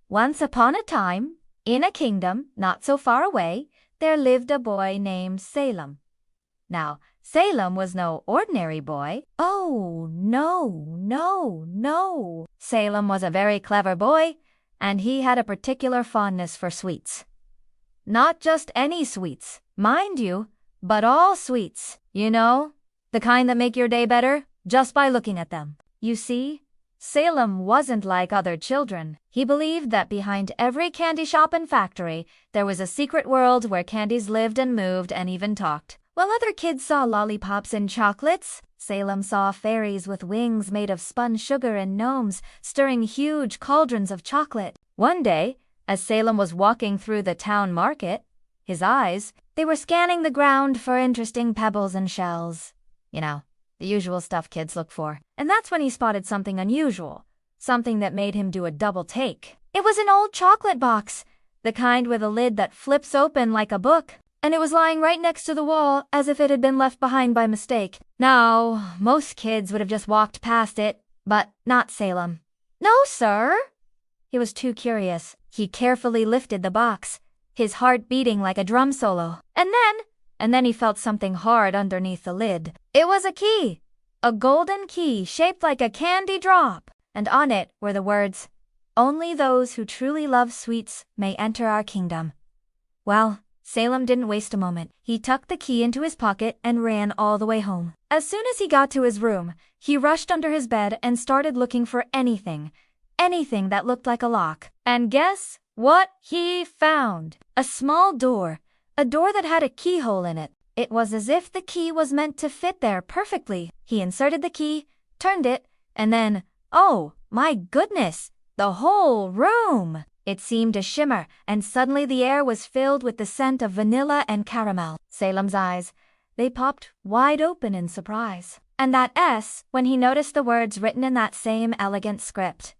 Once upon a time, in a kingdom not so far away, there lived a boy named Salem. Now, Salem was no ordinary boy. Oh, no, no, no. Salem was a very clever boy, and he had a particular fondness for sweets. Not just any sweets, mind you, but all sweets. You know, the kind that make your day better just by looking at them. You see, Salem wasn't like other children. He believed that behind every candy shop and factory, there was a secret world where candies lived and moved and even talked. While other kids saw lollipops and chocolates, Salem saw fairies with wings made of spun sugar and gnomes stirring huge cauldrons of chocolate. One day, as Salem was walking through the town market, his eyes, they were scanning the ground for interesting pebbles and shells. You know, the usual stuff kids look for. And that's when he spotted something unusual, something that made him do a double take. It was an old chocolate box, the kind with a lid that flips open like a book, and it was lying right next to the wall as if it had been left behind by mistake. Now, most kids would have just walked past it, but not Salem. No, sir. He was too curious. He carefully lifted the box, his heart beating like a drum solo. And then he felt something hard underneath the lid. It was a key, a golden key shaped like a candy drop, and on it were the words, "Only those who truly love sweets may enter our kingdom." Well, Salem didn't waste a moment. He tucked the key into his pocket and ran all the way home. As soon as he got to his room, he rushed under his bed and started looking for anything that looked like a lock. And guess what he found? A small door. A door that had a keyhole in it. It was as if the key was meant to fit there perfectly. He inserted the key, turned it, and then, oh, my goodness, the whole room! It seemed to shimmer, and suddenly the air was filled with the scent of vanilla and caramel. Salem's eyes, they popped wide open in surprise. And that S, when he noticed the words written in that same elegant script.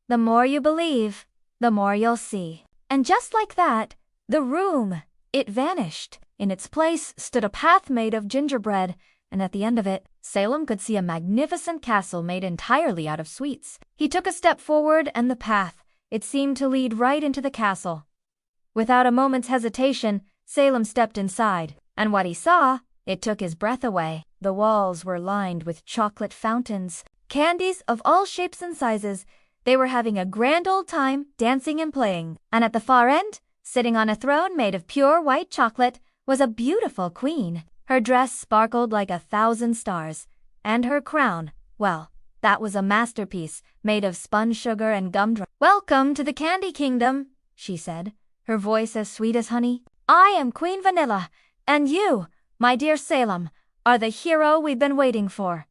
The more you believe, the more you'll see. And just like that, the room, it vanished. In its place stood a path made of gingerbread, and at the end of it, Salem could see a magnificent castle made entirely out of sweets. He took a step forward, and the path, it seemed to lead right into the castle. Without a moment's hesitation, Salem stepped inside, and what he saw, it took his breath away. The walls were lined with chocolate fountains, candies of all shapes and sizes. They were having a grand old time dancing and playing, and at the far end, sitting on a throne made of pure white chocolate, was a beautiful queen. Her dress sparkled like 1,000 stars, and her crown, well, that was a masterpiece made of spun sugar and gumdrops. "Welcome to the Candy Kingdom," she said, her voice as sweet as honey. "I am Queen Vanilla, and you, my dear Salem, are the hero we've been waiting for."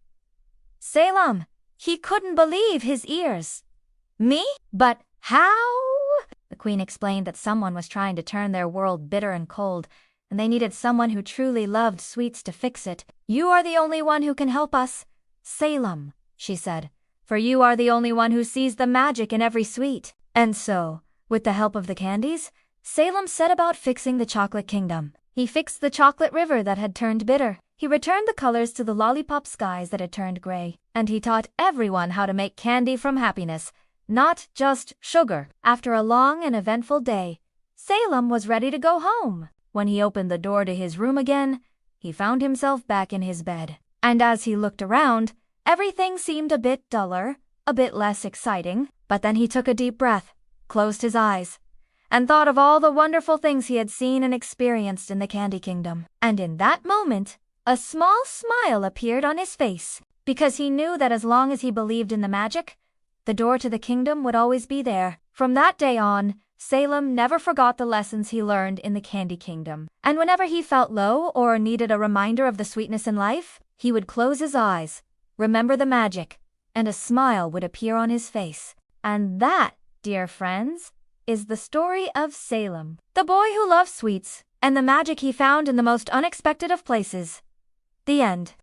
Salem, he couldn't believe his ears. "Me? But how?" The queen explained that someone was trying to turn their world bitter and cold, and they needed someone who truly loved sweets to fix it. "You are the only one who can help us, Salem," she said, "for you are the only one who sees the magic in every sweet." And so, with the help of the candies, Salem set about fixing the chocolate kingdom. He fixed the chocolate river that had turned bitter. He returned the colors to the lollipop skies that had turned gray. And he taught everyone how to make candy from happiness, not just sugar. After a long and eventful day, Salem was ready to go home. When he opened the door to his room again, he found himself back in his bed. And as he looked around, everything seemed a bit duller, a bit less exciting. But then he took a deep breath, closed his eyes, and thought of all the wonderful things he had seen and experienced in the Candy Kingdom. And in that moment, a small smile appeared on his face, because he knew that as long as he believed in the magic, the door to the kingdom would always be there. From that day on, Salem never forgot the lessons he learned in the Candy Kingdom. And whenever he felt low or needed a reminder of the sweetness in life, he would close his eyes, remember the magic, and a smile would appear on his face. And that, dear friends, is the story of Salem, the boy who loved sweets, and the magic he found in the most unexpected of places. The end.